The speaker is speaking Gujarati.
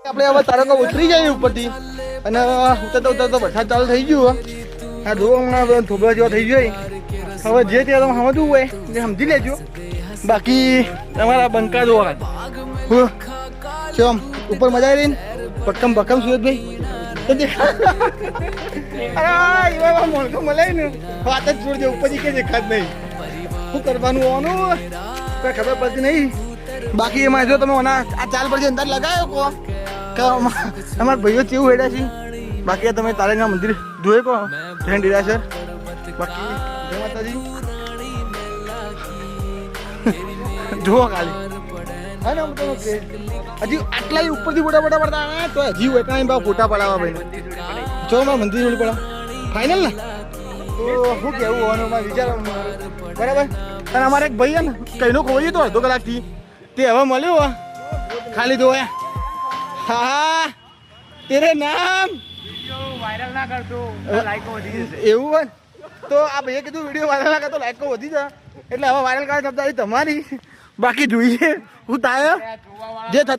આપણે હવે તારંગો ઉતરી જાય ઉપરથી અને ઉતરતો વરસાદ ચાલુ થઈ ગયું. આ જો હમણાં થોડા જેવા થઈ જાય. હવે જે તે તમે સમજવું હોય એ સમજી લેજો. બાકી તમારા બંકા જોવા કેમ ઉપર મજા આવી રહી ભક્કમ ભક્કમ સુરજભાઈ અરે મોણકો મળે ને વાત જ જોડજે ઉપરથી કે દેખાત નહીં શું કરવાનું હોવાનું કઈ ખબર પડતી નહીં. બાકી એમાં જો તમે આ ચાલ પર અંદાજ લગાવ્યો કહો કે અમારા ભાઈઓ કેવું હેડા છે. બાકી તમે તારેંગા મંદિર જોયે કહો જૈન ડિરાસર. બાકી જય માતાજી જુઓ ખાલી હા ને હજી આટલા ઉપરથી ફોટા પડતા તો હજી હોય કાંઈ બા ફોટા પડાવવા ભાઈ જો મારા મંદિર જોડે પડા ફાઇનલ ને તો શું કેવું હોવાનું મારે વિચાર બરાબર. અને અમારે એક ભાઈ ને કઈનો ખોવાઈ તો અડધો કલાકથી તે હવે મળ્યો ખાલી જોયા. હા તેરે નામ વાયરલ ના કરતો લાઈકો વધી જશે એવું હોય તો આ ભાઈએ કીધું વિડીયો વાયરલ ના કરતો લાઈકો વધી જાય એટલે હવે વાયરલ કરવા જવાબદારી તમારી. બાકી જોઈએ હું થાય જે થતું